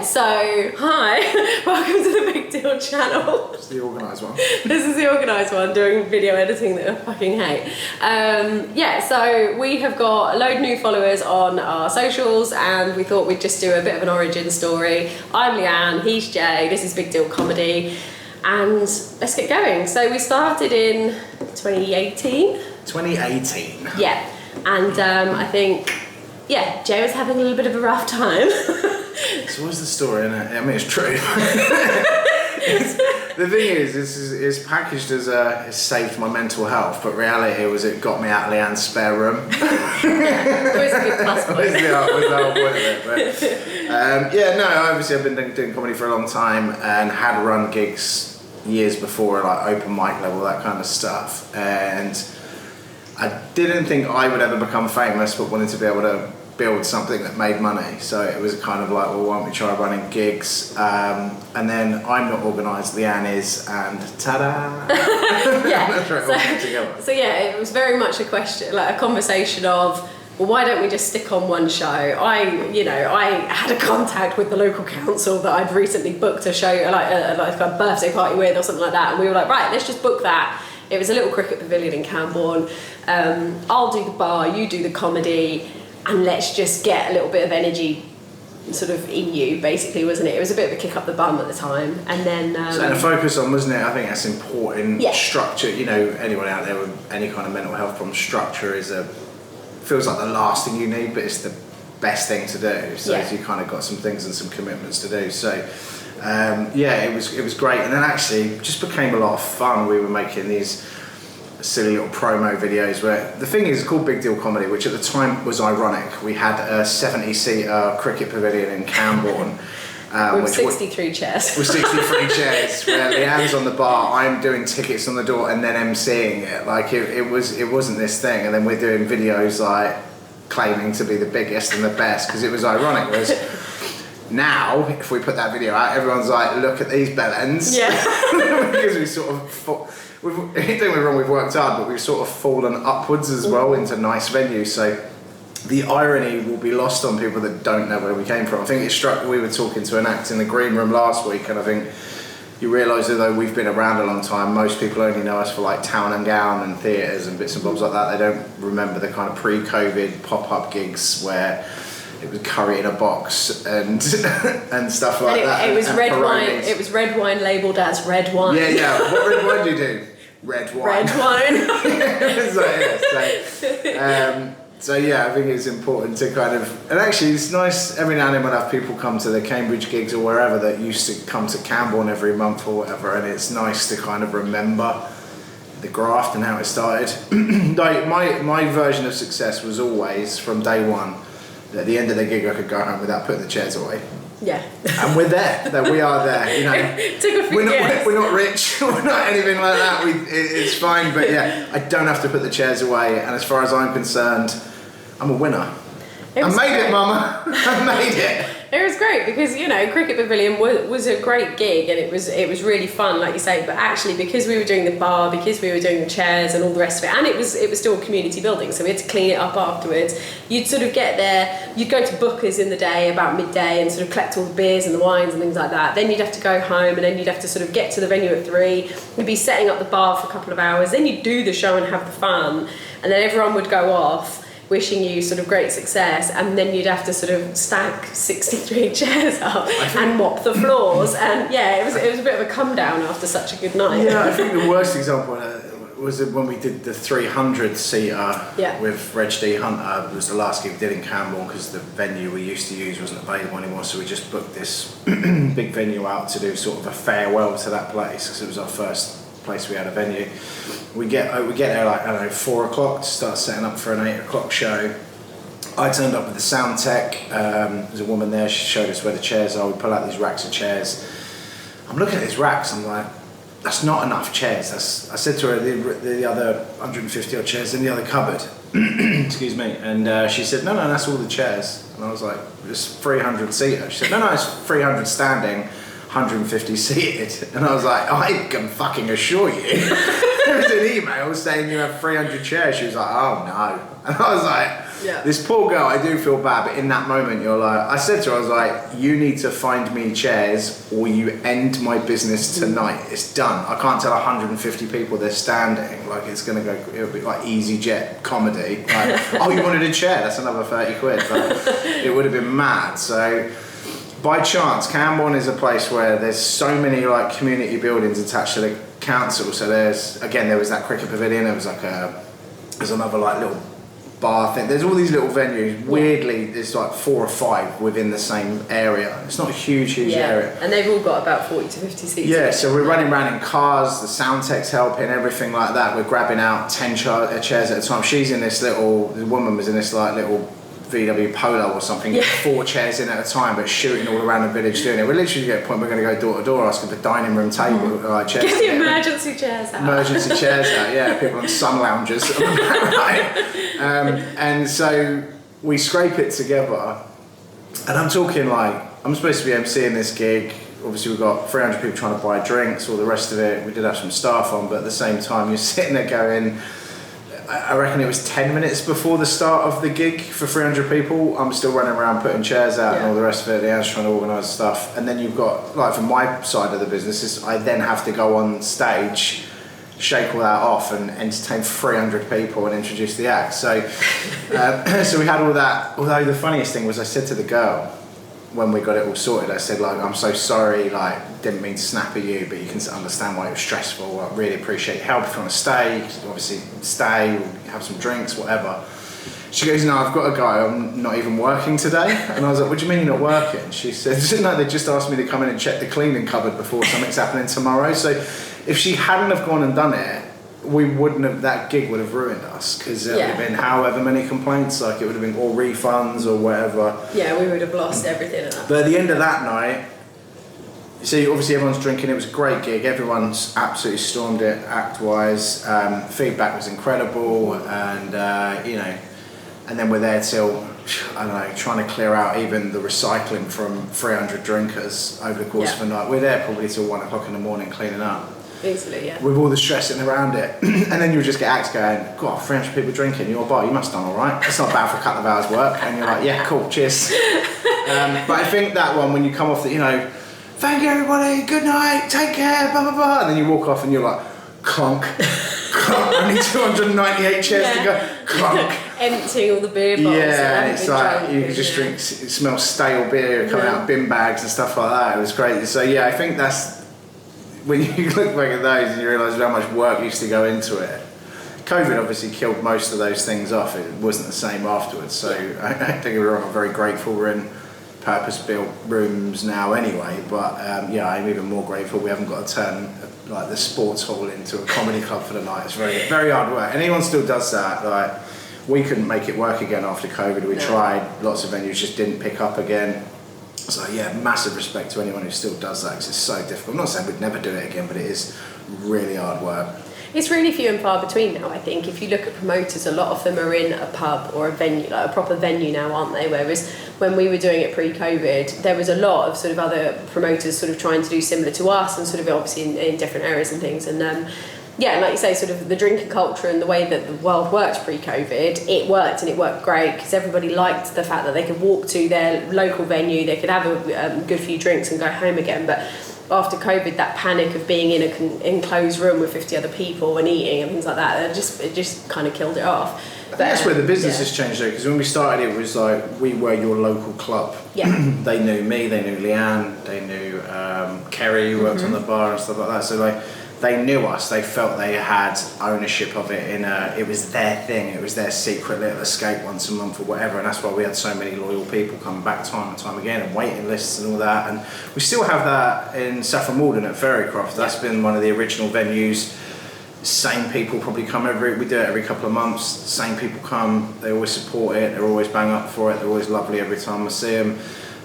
so hi, welcome to the Big Deal channel. It's the organised one. This is the organised one, doing video editing that I fucking hate. So we have got a load of new followers on our socials, and we thought we'd just do a bit of an origin story. I'm Leanne, he's Jay, this is Big Deal Comedy, and let's get going. So we started in 2018. 2018. Yeah, and I think, Jay was having a little bit of a rough time. So what's the story in it? I mean, it's true. The thing is, it's packaged as it's saved my mental health, but reality was it got me out of Leanne's spare room. Always a good plus point. was the whole point of it. But, obviously I've been doing comedy for a long time and had run gigs years before, like open mic level, that kind of stuff. And I didn't think I would ever become famous, but wanted to be able to build something that made money. So it was kind of like, well, why don't we try running gigs? And then I'm not organised, Leanne is, and ta-da! That's right, so it was very much a question, like a conversation of, well, why don't we just stick on one show? I had a contact with the local council that I'd recently booked a show, like a birthday party with or something like that, and we were like, right, let's just book that. It was a little cricket pavilion in Cambourne. I'll do the bar, you do the comedy, and let's just get a little bit of energy sort of in you, basically, wasn't it? It was a bit of a kick up the bum at the time. And then... and a focus on, wasn't it? I think that's important. Yeah. Structure, anyone out there with any kind of mental health problem, structure feels like the last thing you need, but it's the best thing to do. So you kind of got some things and some commitments to do. So it was great. And then actually it just became a lot of fun. We were making these silly little promo videos where the thing is, it's called Big Deal Comedy, which at the time was ironic. We had a 70-seater cricket pavilion in Cambourne. With 63 chairs. With 63 chairs, where Leanne's on the bar, I'm doing tickets on the door and then emceeing it. Like it wasn't this thing, and then we're doing videos like claiming to be the biggest and the best because it was ironic. Whereas now, if we put that video out, everyone's like, look at these bellends. Yeah. Because we sort of, don't get me wrong, we've worked hard, but we've sort of fallen upwards as well into nice venues. So the irony will be lost on people that don't know where we came from. I think it struck, we were talking to an act in the green room last week, and I think you realise that though we've been around a long time, most people only know us for like Town and Gown and theatres and bits and bobs like that. They don't remember the kind of pre-COVID pop-up gigs where it was curry in a box and stuff like that. It was red wine. It was red wine labelled as red wine. Yeah. What red wine do you do? Red wine. Red wine. So I think it's important to kind of, and actually it's nice every now and then when I have people come to the Cambridge gigs or wherever that used to come to Cambourne every month or whatever, and it's nice to kind of remember the graft and how it started. Like my version of success was always from day one, at the end of the gig I could go home without putting the chairs away. Yeah. And we're there. That we are there. Took a few years. We're not rich. We're not anything like that. It's fine. But I don't have to put the chairs away. And as far as I'm concerned, I'm a winner. I made it, Mama. I made it. It was great because Cricket Pavilion was a great gig, and it was really fun, like you say. But actually, because we were doing the bar, because we were doing the chairs and all the rest of it, and it was still a community building, so we had to clean it up afterwards. You'd sort of get there, you'd go to Booker's in the day about midday and sort of collect all the beers and the wines and things like that. Then you'd have to go home, and then you'd have to sort of get to the venue at 3. You'd be setting up the bar for a couple of hours. Then you'd do the show and have the fun, and then everyone would go off, wishing you sort of great success, and then you'd have to sort of stack 63 chairs up and mop the floors, and it was a bit of a come down after such a good night. Yeah, I think the worst example was when we did the 300-seater with Reg D. Hunter. It was the last gig we did in Cambourne because the venue we used to use wasn't available anymore, so we just booked this big venue out to do sort of a farewell to that place because it was our first place we had a venue. We get there like 4 o'clock to start setting up for an 8 o'clock show. I turned up with the sound tech. There's a woman there. She showed us where the chairs are. We pull out these racks of chairs. I'm looking at these racks. I'm like, that's not enough chairs. I said to her, the other 150 odd chairs in the other cupboard. Excuse me. And she said, no, that's all the chairs. And I was like, it's 300 seater. She said, no, it's 300 standing, 150 seated. And I was like, I can fucking assure you. There was an email saying you have 300 chairs. She was like, oh no. And I was like, this poor girl, I do feel bad, but in that moment, you're like, I said to her, I was like, you need to find me chairs or you end my business tonight. It's done. I can't tell 150 people they're standing, like it's going to go, it'll be like EasyJet comedy. Like, oh, you wanted a chair? That's another 30 quid. Like, it would have been mad. So, by chance, Camborne is a place where there's so many like community buildings attached to the council. So there was that cricket pavilion. There was like there's another like little bar thing. There's all these little venues. Weirdly, there's like 4 or 5 within the same area. It's not a huge area. And they've all got about 40 to 50 seats. Yeah, so we're running around in cars, the sound tech's helping, everything like that. We're grabbing out 10 chairs at a time. The woman was in this like little VW Polo or something, 4 chairs in at a time, but shooting all around the village doing it. We're literally at a point we're going to go door to door asking for dining room table chairs. Get the emergency chairs out. Emergency chairs out, yeah. People on sun loungers, right? And so we scrape it together, and I'm talking like I'm supposed to be emceeing this gig. Obviously, we've got 300 people trying to buy drinks, all the rest of it. We did have some staff on, but at the same time, you're sitting there going, I reckon it was 10 minutes before the start of the gig for 300 people. I'm still running around putting chairs out and all the rest of it. Leanne's trying to organise stuff. And then you've got, like from my side of the business, I then have to go on stage, shake all that off and entertain 300 people and introduce the act. So, so we had all that. Although the funniest thing was I said to the girl, when we got it all sorted, I said, like, I'm so sorry, like, didn't mean to snap at you, but you can understand why it was stressful. I really appreciate your help. If you want to stay, obviously stay, have some drinks, whatever. She goes, no, I've got a guy, I'm not even working today. And I was like, what do you mean you're not working? She said, no, they just asked me to come in and check the cleaning cupboard before something's happening tomorrow. So if she hadn't have gone and done it, that gig would have ruined us, because there would have been however many complaints, like it would have been all refunds or whatever. Yeah, we would have lost everything. But at the end of that night, see, obviously everyone's drinking. It was a great gig. Everyone's absolutely stormed it, act-wise. Feedback was incredible, and and then we're there till, I don't know, trying to clear out even the recycling from 300 drinkers over the course of the night. We're there probably till 1 o'clock in the morning cleaning up. Easily, yeah. With all the stressing around it. And then you'll just get acts going, God, 300 people drinking, your bar, you must have done all right. It's not bad for a couple of hours work. And you're like, yeah, cool, cheers. But I think that one, when you come off the, thank you everybody, good night, take care, blah, blah, blah. And then you walk off and you're like, clunk, clunk, only 298 chairs to go, clunk. Emptying all the beer bottles. Yeah, it's like, you can just drink, it smells stale beer coming out of bin bags and stuff like that. It was great. So yeah, I think that's, when you look back at those and you realise how much work used to go into it. COVID obviously killed most of those things off. It wasn't the same afterwards. So I don't get me wrong, I'm very grateful we're in purpose-built rooms now anyway. But I'm even more grateful we haven't got to turn like the sports hall into a comedy club for the night. It's very, very hard work. And anyone still does that. Like, we couldn't make it work again after COVID. We tried. Lots of venues just didn't pick up again. So yeah, massive respect to anyone who still does that, because it's so difficult. I'm not saying we'd never do it again, but it is really hard work. It's really few and far between now, I think. If you look at promoters, a lot of them are in a pub or a venue, like a proper venue now, aren't they? Whereas when we were doing it pre-COVID, there was a lot of sort of other promoters sort of trying to do similar to us, and sort of obviously in different areas and things. And like you say, sort of the drinking culture and the way that the world worked pre-COVID, it worked, and it worked great because everybody liked the fact that they could walk to their local venue, they could have a good few drinks and go home again. But after COVID, that panic of being in an enclosed room with 50 other people and eating and things like that, it just kind of killed it off. But that's where the business has changed though, because when we started it was like, we were your local club. Yeah. They knew me, they knew Leanne, they knew Kerry, who worked on the bar and stuff like that. So like, they knew us, they felt they had ownership of it it was their thing, it was their secret little escape once a month or whatever, and that's why we had so many loyal people coming back time and time again, and waiting lists and all that. And we still have that in Saffron Walden at Ferrycroft. That's been one of the original venues. Same people probably come we do it every couple of months, same people come, they always support it, they're always bang up for it, they're always lovely every time I see them.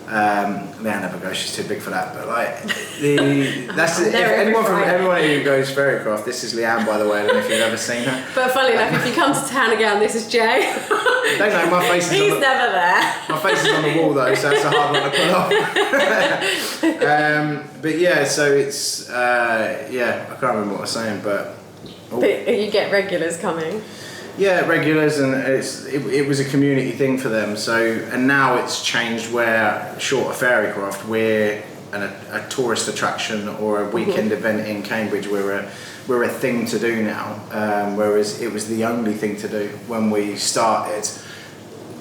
Leanne never goes, she's too big for that, but like everyone who goes Ferrycroft, this is Leanne, by the way, I don't know if you've ever seen her. But funnily enough, if you come to town again, this is Jay. Don't know, my face is He's never there. My face is on the wall though, so that's a hard one to pull off. But yeah, so it's I can't remember what I was saying, but you get regulars coming. Yeah, regulars, and it was a community thing for them. So, and now it's changed where Shorter Fairycraft, we're a tourist attraction or a weekend event in Cambridge. We're a thing to do now, whereas it was the only thing to do when we started,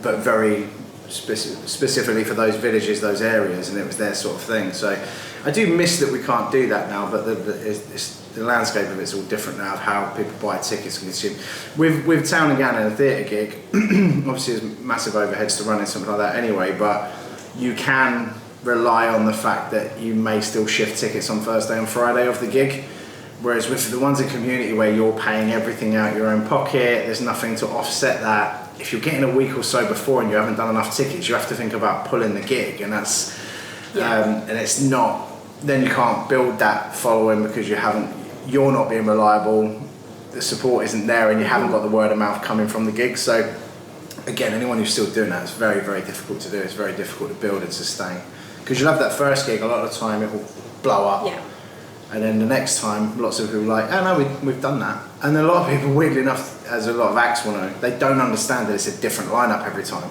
but very specifically for those villages, those areas, and it was their sort of thing. So I do miss that we can't do that now, but the landscape of it's all different now of how people buy tickets and consume. With Town and Gannon, a theatre gig, obviously there's massive overheads to running something like that anyway, but you can rely on the fact that you may still shift tickets on Thursday and Friday of the gig. Whereas with the ones in community where you're paying everything out your own pocket, there's nothing to offset that. If you're getting a week or so before and you haven't done enough tickets, you have to think about pulling the gig, and that's and it's not. Then you can't build that following because you're not being reliable. The support isn't there, and you haven't got the word of mouth coming from the gig. So again, anyone who's still doing that, it's very, very difficult to do. It's very difficult to build and sustain because you'll have that first gig. A lot of the time, it will blow up. Yeah. And then the next time, lots of people are like, oh no, we've done that. And then a lot of people, weirdly enough, as a lot of acts will know, they don't understand that it's a different lineup every time.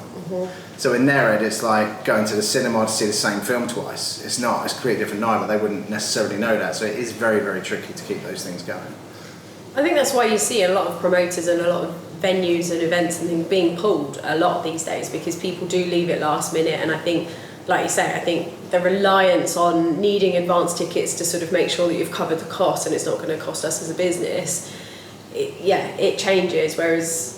So in their head, it's like going to the cinema to see the same film twice. It's not, it's a completely different night, but they wouldn't necessarily know that. So it is very, very tricky to keep those things going. I think that's why you see a lot of promoters and a lot of venues and events and things being pulled a lot these days, because people do leave it last minute. And I think, like you say, I think the reliance on needing advance tickets to sort of make sure that you've covered the cost and it's not going to cost us as a business, it changes. Whereas,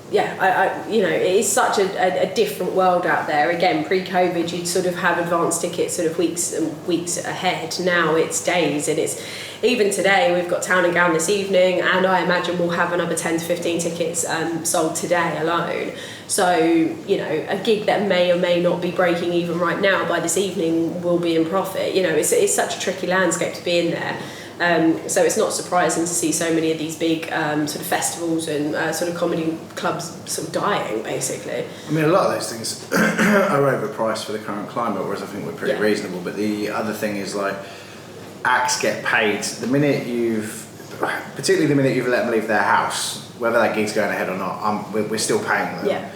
it is such a different world out there. Again, pre-COVID, you'd sort of have advance tickets sort of weeks and weeks ahead. Now it's days, and it's even today we've got Town and Gown this evening, and I imagine we'll have another 10 to 15 tickets sold today alone. So, a gig that may or may not be breaking even right now by this evening will be in profit. It's such a tricky landscape to be in there. So it's not surprising to see so many of these big sort of festivals and sort of comedy clubs sort of dying, basically. I mean, a lot of those things are overpriced for the current climate, whereas I think we're pretty reasonable. But the other thing is, like, acts get paid particularly the minute you've let them leave their house, whether that gig's going ahead or not, we're still paying them. Yeah.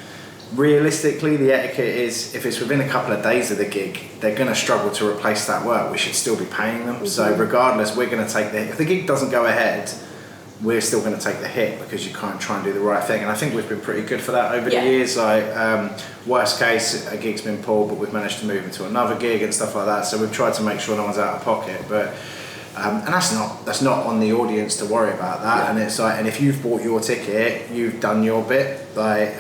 Realistically, the etiquette is if it's within a couple of days of the gig, they're going to struggle to replace that work. We should still be paying them. So regardless, we're going to take the hit. If the gig doesn't go ahead, we're still going to take the hit because you can't try and do the right thing. And I think we've been pretty good for that over the years. Like, worst case, a gig's been pulled, but we've managed to move into another gig and stuff like that. So we've tried to make sure no one's out of pocket. But and that's not on the audience to worry about that. And it's like, and if you've bought your ticket, you've done your bit. Like,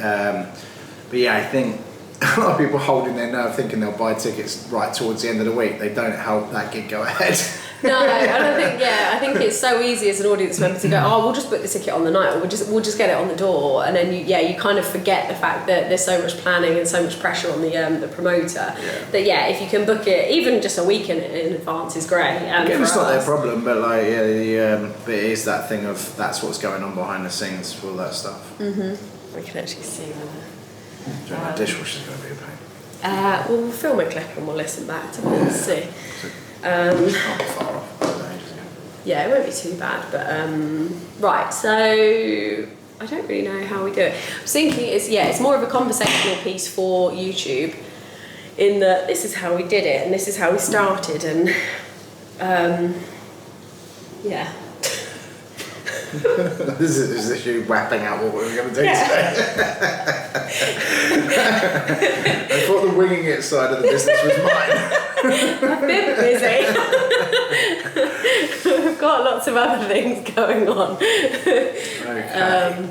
but yeah, I think a lot of people holding their nerve thinking they'll buy tickets right towards the end of the week. They don't help that gig go ahead. No, I think it's so easy as an audience member to go, oh, we'll just book the ticket on the night, or we'll just get it on the door, and then you kind of forget the fact that there's so much planning and so much pressure on the promoter. That if you can book it even just a week in advance is great. Again, it's not their problem, but but it is that thing of that's what's going on behind the scenes for all that stuff. We can actually see that. The dishwasher's going to be a pain. We'll film a clip and we'll listen back to what we'll see. Not far off. Yeah, it won't be too bad, but right, so I don't really know how we do it. I was thinking it's more of a conversational piece for YouTube, in that this is how we did it and this is how we started, and This is you wrapping out what we were going to do today. I thought the winging it side of the business was mine. I've been busy. I've got lots of other things going on. Okay.